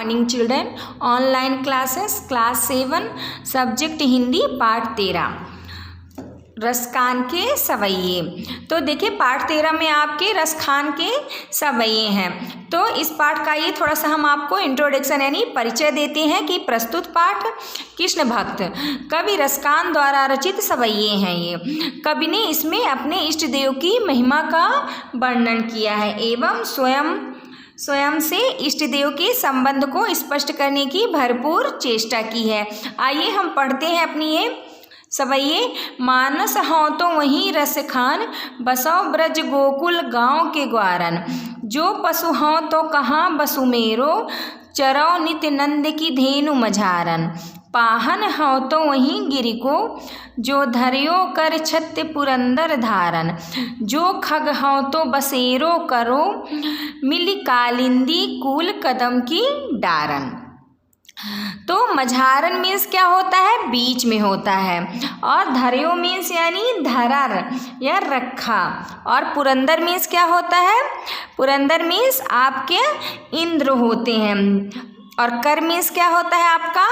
Morning children, online classes class 7 subject Hindi पाठ 13 रसखान के सवैये। तो देखिए पाठ 13 में आपके रसखान के सवैये हैं। तो इस पाठ का ये थोड़ा सा हम आपको इंट्रोडक्शन यानी परिचय देते हैं कि प्रस्तुत पाठ कृष्ण भक्त कवि रसखान द्वारा रचित सवैये हैं। ये कवि ने इसमें अपने इष्ट देव की महिमा का वर्णन किया है एवं स्वयं से इष्ट देव के संबंध को स्पष्ट करने की भरपूर चेष्टा की है। आइए हम पढ़ते हैं अपनी ये सवैये। मानस हों तो वहीं रसखान, बसो ब्रज गोकुल गाँव के ग्वारन। जो पशु हों तो कहाँ बसुमेरो, चरो नित्य नंद की धेनु मझारन। पाहन हो तो वहीं गिरि को, जो धर्यो कर छत्य पुरंदर धारन। जो खग हो तो बसेरो करो, मिली कालिंदी कूल कदम की डारन। तो मझारन मीन्स क्या होता है, बीच में होता है, और धर्यो मीन्स यानी धरर या रखा, और पुरंदर मीन्स क्या होता है, पुरंदर मीन्स आपके इंद्र होते हैं, और कर मीन्स क्या होता है, आपका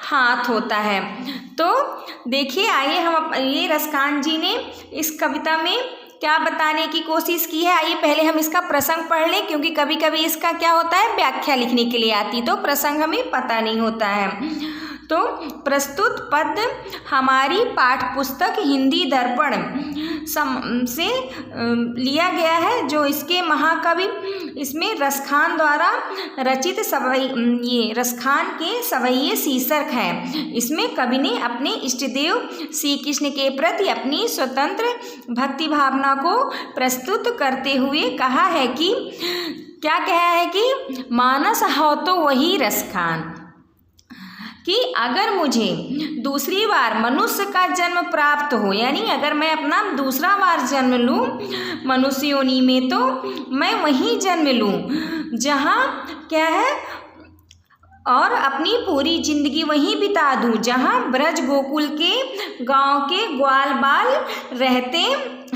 हाथ होता है। तो देखिए आइए हम ये रसखान जी ने इस कविता में क्या बताने की कोशिश की है। आइए पहले हम इसका प्रसंग पढ़ लें, क्योंकि कभी कभी इसका क्या होता है व्याख्या लिखने के लिए आती तो प्रसंग हमें पता नहीं होता है। तो प्रस्तुत पद हमारी पाठ पुस्तक हिंदी दर्पण से लिया गया है, जो इसके महाकवि इसमें रसखान द्वारा रचित ये रसखान के सवैये शीर्षक है। इसमें कवि ने अपने इष्टदेव श्री कृष्ण के प्रति अपनी स्वतंत्र भक्ति भावना को प्रस्तुत करते हुए कहा है कि क्या कहा है कि मानस हो तो वही रसखान, कि अगर मुझे दूसरी बार मनुष्य का जन्म प्राप्त हो, यानी अगर मैं अपना दूसरा बार जन्म लूँ मनुष्य योनि में, तो मैं वहीं जन्म लूँ जहाँ क्या है, और अपनी पूरी जिंदगी वहीं बिता दूँ जहाँ ब्रज गोकुल के गांव के ग्वाल बाल रहते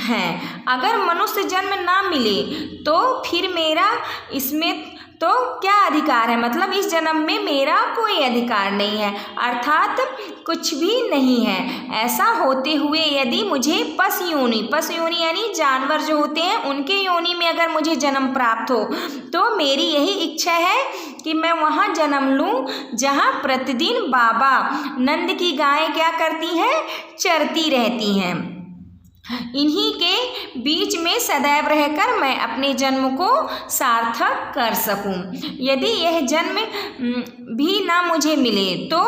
हैं। अगर मनुष्य जन्म ना मिले तो फिर मेरा इसमें तो क्या अधिकार है, मतलब इस जन्म में मेरा कोई अधिकार नहीं है, अर्थात कुछ भी नहीं है। ऐसा होते हुए यदि मुझे पशु योनि यानी जानवर जो होते हैं उनके योनि में अगर मुझे जन्म प्राप्त हो, तो मेरी यही इच्छा है कि मैं वहाँ जन्म लूँ जहाँ प्रतिदिन बाबा नंद की गायें क्या करती हैं, चरती रहती हैं। इन्हीं के बीच में सदैव रहकर मैं अपने जन्म को सार्थक कर सकूं। यदि यह जन्म भी ना मुझे मिले तो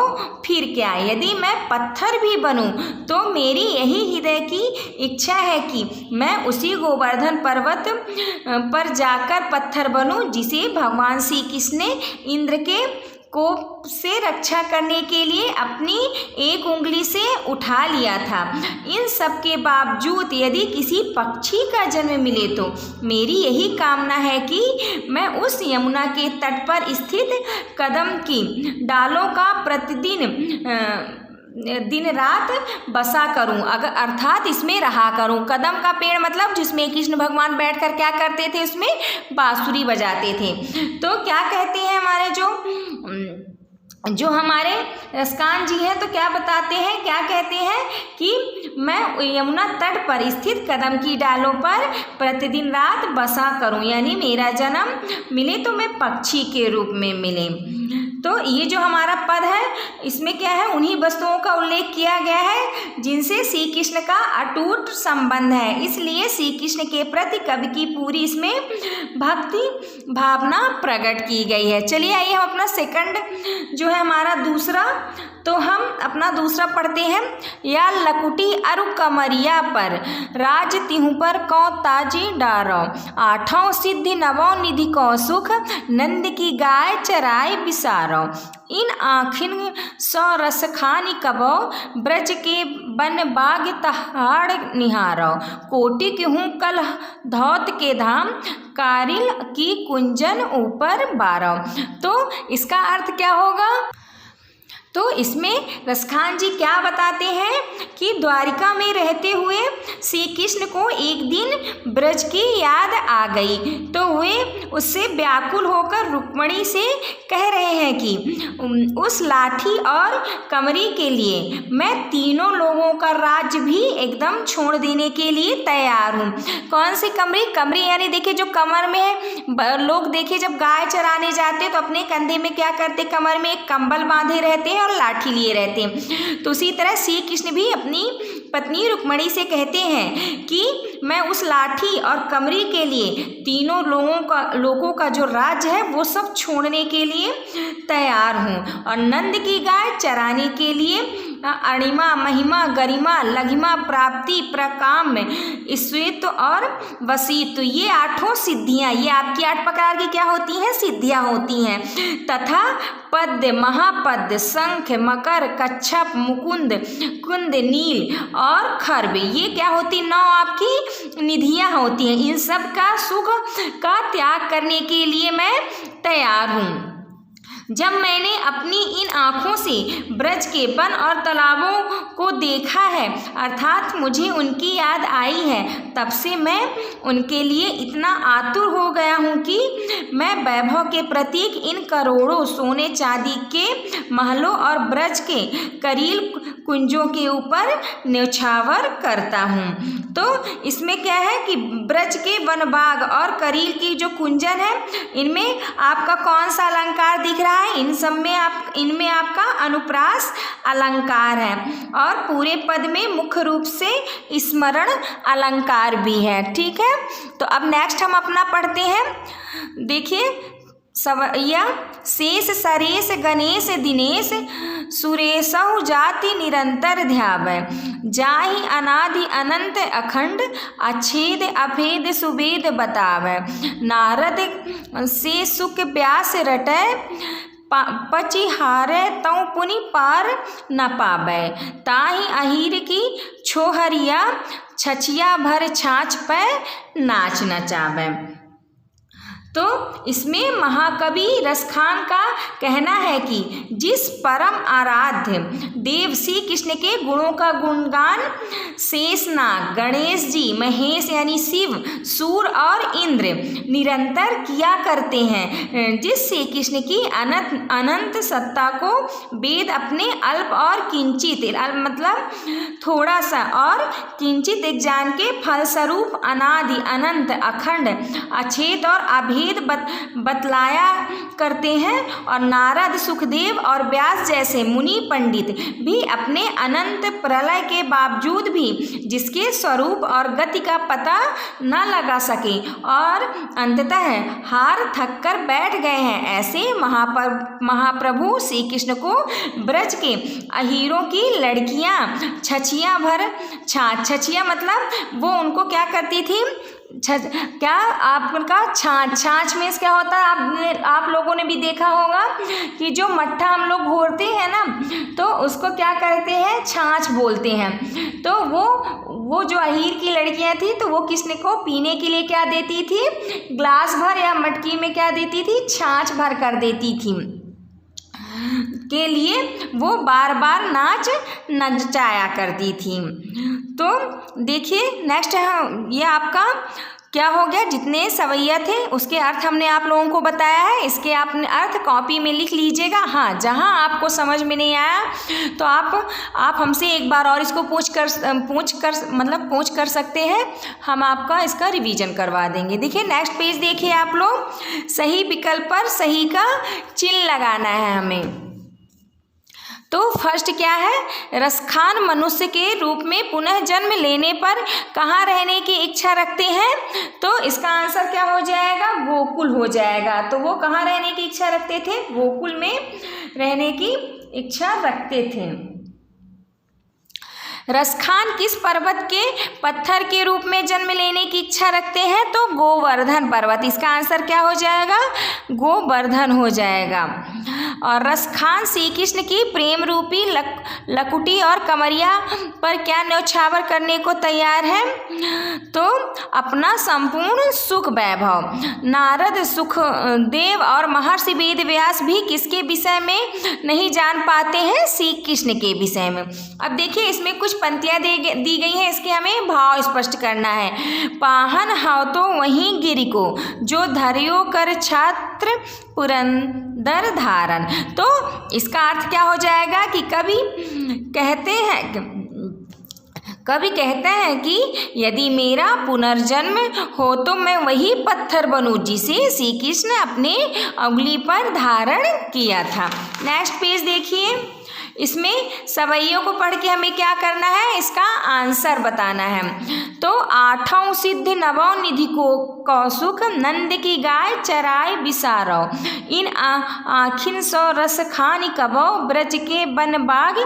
फिर क्या, यदि मैं पत्थर भी बनूं तो मेरी यही हृदय की इच्छा है कि मैं उसी गोवर्धन पर्वत पर जाकर पत्थर बनूं जिसे भगवान श्री कृष्ण ने इंद्र के कोप से रक्षा करने के लिए अपनी एक उंगली से उठा लिया था। इन सब के बावजूद यदि किसी पक्षी का जन्म मिले तो मेरी यही कामना है कि मैं उस यमुना के तट पर स्थित कदम की डालों का प्रतिदिन दिन रात बसा करूं, अगर अर्थात इसमें रहा करूं। कदम का पेड़ मतलब जिसमें कृष्ण भगवान बैठकर क्या करते थे, उसमें बांसुरी बजाते थे। तो क्या कहते हैं हमारे जो हमारे रसखान जी हैं, तो क्या बताते हैं, क्या कहते हैं कि मैं यमुना तट पर स्थित कदम की डालों पर प्रतिदिन रात बसा करूं, यानी मेरा जन्म मिले तो मैं पक्षी के रूप में मिले। तो ये जो हमारा पद है इसमें क्या है, उन्हीं वस्तुओं का उल्लेख किया गया है जिनसे श्री कृष्ण का अटूट संबंध है, इसलिए श्री कृष्ण के प्रति कवि की पूरी इसमें भक्ति भावना प्रकट की गई है। चलिए आइए हम अपना सेकंड जो है हमारा दूसरा, तो हम अपना दूसरा पढ़ते हैं। या लकुटी अरु कमरिया पर राज तिहु पर कौ ताजी डारो, आठों सिद्धि नवों निधि कौ सुख, नंद की गाय चराय बिसारो। इन आखिन सौ रसखानी कबो, ब्रज के बन बाग तहाड़ निहारो, कोटि केहूँ कल धौत के धाम, कारिल की कुंजन ऊपर बारो। तो इसका अर्थ क्या होगा तो इसमें रसखान जी क्या बताते हैं कि द्वारिका में रहते हुए श्री कृष्ण को एक दिन ब्रज की याद आ गई, तो वे उससे व्याकुल होकर रुक्मिणी से कह रहे हैं कि उस लाठी और कमरी के लिए मैं तीनों लोगों का राज्य भी एकदम छोड़ देने के लिए तैयार हूँ। कौन सी कमरी? कमरी यानी देखिए जो कमर में है। लोग देखिए जब गाय चराने जाते तो अपने कंधे में क्या करते, कमर में एक कंबल बांधे रहते हैं और लाठी लिए रहते हैं। तो उसी तरह श्री कृष्ण भी अपनी पत्नी रुक्मिणी से कहते हैं कि मैं उस लाठी और कमरी के लिए तीनों लोगों का जो राज्य है वो सब छोड़ने के लिए तैयार हूँ और नंद की गाय चराने के लिए अणिमा, महिमा, गरिमा, लघिमा, प्राप्ति, प्रकाम, श्वेत और वसीत, ये आठों सिद्धियाँ, ये आपकी 8 प्रकार की क्या होती हैं? सिद्धियाँ होती हैं। तथा पद्य, महापद्य, शंख, मकर, कच्छप, मुकुंद, कुंद, नील और खर्ब, ये क्या होती? 9 आपकी निधियाँ होती हैं। इन सब का सुख का त्याग करने के लिए मैं तैयार हूँ। जब मैंने अपनी इन आँखों से ब्रज के वन और तालाबों को देखा है, अर्थात मुझे उनकी याद आई है, तब से मैं उनके लिए इतना आतुर हो गया हूँ कि मैं वैभव के प्रतीक इन करोड़ों सोने चांदी के महलों और ब्रज के करील कुंजों के ऊपर न्यौछावर करता हूँ। तो इसमें क्या है कि ब्रज के वनबाग और करील की जो कुंजन है, इनमें आपका कौन सा अलंकार दिख रहा है? इन सब में इनमें आपका अनुप्रास अलंकार है और पूरे पद में मुख्य रूप से स्मरण अलंकार भी है। ठीक है, तो अब नेक्स्ट हम अपना पढ़ते हैं। देखिए सवैया शेष सरेश गणेश दिनेश सुरेशहु जाति निरंतर ध्यावै जाहि अनादि अनंत अखंड अच्छेद अभेद सुवेद बतावै नारद से सुख व्यास रटै पचिहारे तौ पुनि पार न पाबै ताहि अहीर की छोहरिया छछिया भर छाछ पे नाच नचावै। तो इसमें महाकवि रसखान का कहना है कि जिस परम आराध्य देव श्री कृष्ण के गुणों का गुणगान शेषनाग, गणेश जी, महेश यानी शिव, सूर और इंद्र निरंतर किया करते हैं, जिस श्री कृष्ण की अनंत सत्ता को वेद अपने अल्प और किंचित, मतलब थोड़ा सा, और किंचित एक जान के फलस्वरूप अनादि अनंत अखंड अछेद और अभेद बतलाया करते हैं। और नारद, सुखदेव और व्यास जैसे मुनि पंडित भी अपने अनंत प्रलय के बावजूद भी जिसके स्वरूप और गति का पता न लगा सके और अंततः हार थक कर बैठ गए हैं, ऐसे महाप्रभु श्री कृष्ण को ब्रज के अहीरों की लड़कियां छछिया भर छछिया मतलब वो उनको क्या करती थी? क्या आपका छाछ में क्या होता है? आप लोगों ने भी देखा होगा कि जो मट्ठा हम लोग घोरते हैं ना, तो उसको क्या करते हैं? छाछ बोलते हैं। तो वो जो अहीर की लड़कियां थी, तो वो किसने को पीने के लिए क्या देती थी? ग्लास भर या मटकी में क्या देती थी? छाछ भर कर देती थी, के लिए वो बार बार नाच नचाया करती थी। तो देखिए नेक्स्ट है, ये आपका क्या हो गया? जितने सवैया थे उसके अर्थ हमने आप लोगों को बताया है। इसके आपने अर्थ कॉपी में लिख लीजिएगा। हाँ, जहाँ आपको समझ में नहीं आया तो आप हमसे एक बार और इसको पूछ कर सकते हैं, हम आपका इसका रिवीजन करवा देंगे। देखिए नेक्स्ट पेज देखिए आप लोग, सही विकल्प पर सही का चिन्ह लगाना है हमें। तो फर्स्ट क्या है? रसखान मनुष्य के रूप में पुनः जन्म लेने पर कहाँ रहने की इच्छा रखते हैं? तो इसका आंसर क्या हो जाएगा? गोकुल हो जाएगा। तो वो कहाँ रहने की इच्छा रखते थे? गोकुल में रहने की इच्छा रखते थे। रसखान किस पर्वत के पत्थर के रूप में जन्म लेने की इच्छा रखते हैं? तो गोवर्धन पर्वत। इसका आंसर क्या हो जाएगा? गोवर्धन हो जाएगा। और रसखान श्री कृष्ण की प्रेम रूपी लकुटी और कमरिया पर क्या न्यौछावर करने को तैयार है? तो अपना संपूर्ण सुख वैभव। नारद, सुख देव और महर्षि वेद व्यास भी किसके विषय में नहीं जान पाते हैं? श्री कृष्ण के विषय में। अब देखिए इसमें कुछ पंक्तियां दी गई हैं, इसके हमें भाव स्पष्ट करना है। पाहन हाव तो वहीं गिरि को, जो धर्यो कर छात्र पुरंदर धारण। तो इसका अर्थ क्या हो जाएगा कि कवि कहते हैं कि यदि मेरा पुनर्जन्म हो तो मैं वही पत्थर बनूं जिसे श्री कृष्ण अपने अंगुली पर धारण किया था। नेक्स्ट पेज देखिए, इसमें सवैयों को पढ़ के हमें क्या करना है? इसका आंसर बताना है। तो आठों सिद्ध नवों निधि को कौसुक, नंद की गाय चराय बिसारो, इन आखिन सो रस खानी कबो, ब्रज के बन बाग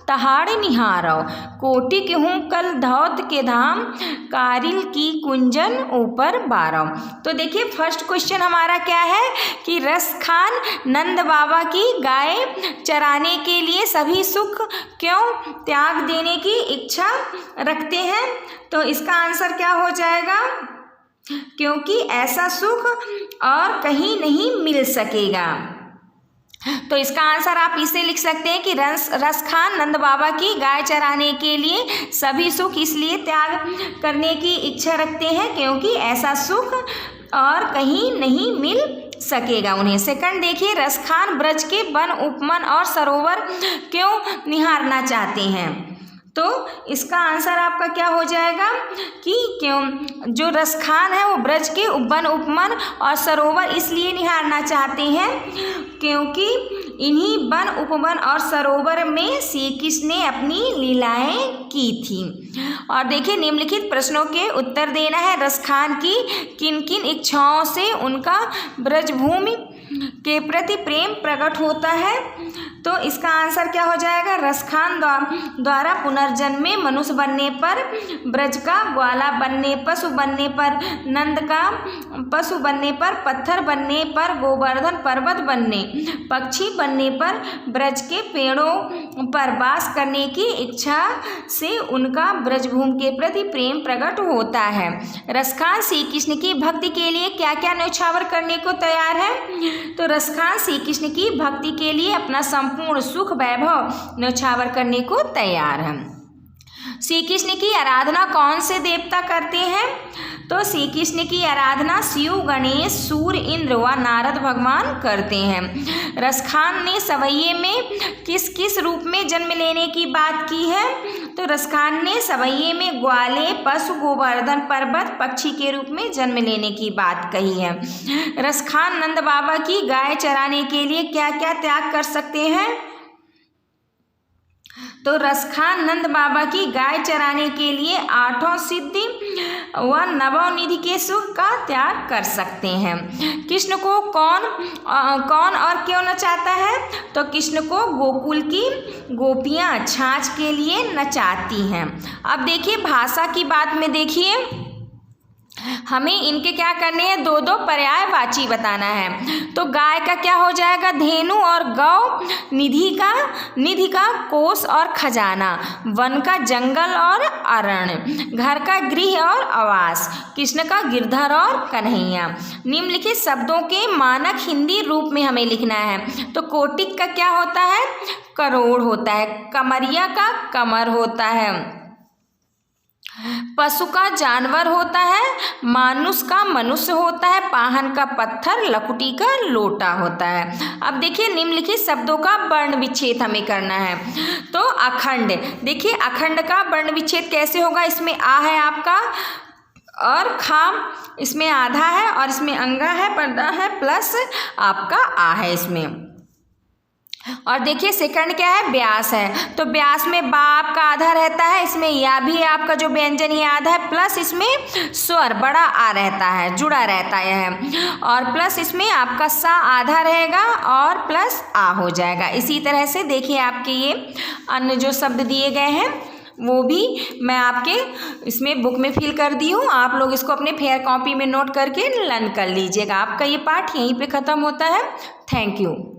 तहाड़ निहारो, कोटि केहूँ कल धौत के धाम, कारिल की कुंजन ऊपर बारो। तो देखिए फर्स्ट क्वेश्चन हमारा क्या है कि रसखान नंद बाबा की गाय चराने के लिए सभी सुख क्यों त्याग देने की इच्छा रखते हैं? तो इसका आंसर क्या हो जाएगा? क्योंकि ऐसा सुख और कहीं नहीं मिल सकेगा। तो इसका आंसर आप इसे लिख सकते हैं कि रसखान नंद बाबा की गाय चराने के लिए सभी सुख इसलिए त्याग करने की इच्छा रखते हैं क्योंकि ऐसा सुख और कहीं नहीं मिल सकेगा उन्हें। सेकंड देखिए, रसखान ब्रज के वन, उपवन और सरोवर क्यों निहारना चाहते हैं? तो इसका आंसर आपका क्या हो जाएगा कि क्यों जो रसखान है वो ब्रज के वन, उपवन और सरोवर इसलिए निहारना चाहते हैं क्योंकि इन्हीं वन, उपवन और सरोवर में श्री कृष्ण ने अपनी लीलाएं की थी। और देखिए निम्नलिखित प्रश्नों के उत्तर देना है। रसखान की किन किन इच्छाओं से उनका ब्रजभूमि के प्रति प्रेम प्रकट होता है? तो इसका आंसर क्या हो जाएगा? रसखान द्वारा पुनर्जन्म में मनुष्य बनने पर, ब्रज का ग्वाला बनने, पशु बनने पर, नंद का पशु बनने पर, पत्थर बनने पर, गोवर्धन पर्वत बनने, पक्षी बनने पर, ब्रज के पेड़ों पर वास करने की इच्छा से उनका ब्रजभूमि के प्रति प्रेम प्रकट होता है। रसखान श्री कृष्ण की भक्ति के लिए क्या क्या न्यौछावर करने को तैयार है? तो रसखान श्री कृष्ण की भक्ति के लिए अपना संपूर्ण सुख वैभव न्यौछावर करने को तैयार है। श्री कृष्ण की आराधना कौन से देवता करते हैं? तो श्री कृष्ण की आराधना शिव, गणेश, सूर्य, इंद्र व नारद भगवान करते हैं। रसखान ने सवैये में किस किस रूप में जन्म लेने की बात की है? तो रसखान ने सवैये में ग्वाले, पशु, गोवर्धन पर्वत, पक्षी के रूप में जन्म लेने की बात कही है। रसखान नंद बाबा की गाय चराने के लिए क्या क्या त्याग कर सकते हैं? तो रसखान नंद बाबा की गाय चराने के लिए आठों सिद्धि व नवोनिधि के सुख का त्याग कर सकते हैं। कृष्ण को कौन और क्यों नचाता है? तो कृष्ण को गोकुल की गोपियां छाछ के लिए नचाती हैं। अब देखिए भाषा की बात में देखिए हमें इनके क्या करने हैं? दो दो पर्यायवाची बताना है। तो गाय का क्या हो जाएगा? धेनु और गौ, निधि का कोष और खजाना, वन का जंगल और अरण्य, घर का गृह और आवास, कृष्ण का गिरधर और कन्हैया। निम्नलिखित शब्दों के मानक हिंदी रूप में हमें लिखना है। तो कोटिक का क्या होता है? करोड़ होता है। कमरिया का कमर होता है। पशु का जानवर होता है। मानुष का मनुष्य होता है। पाहन का पत्थर, लकुटी का लोटा होता है। अब देखिए निम्नलिखित शब्दों का वर्ण विच्छेद हमें करना है। तो अखंड, देखिए अखंड का वर्ण विच्छेद कैसे होगा? इसमें आ है आपका और खाम, इसमें आधा है और इसमें अंगा है, पर्दा है, प्लस आपका आ है इसमें। और देखिए सेकंड क्या है? ब्यास है। तो ब्यास में बा आपका आधा रहता है, इसमें या भी आपका जो व्यंजन ये आधा है, प्लस इसमें स्वर बड़ा आ रहता है, जुड़ा रहता है, और प्लस इसमें आपका सा आधा रहेगा और प्लस आ हो जाएगा। इसी तरह से देखिए आपके ये अन्य जो शब्द दिए गए हैं वो भी मैं आपके इसमें बुक में फिल कर दी हूँ। आप लोग इसको अपने फेयर कॉपी में नोट करके लर्न कर लीजिएगा। आपका ये पार्ट यहीं पे ख़त्म होता है। Thank you.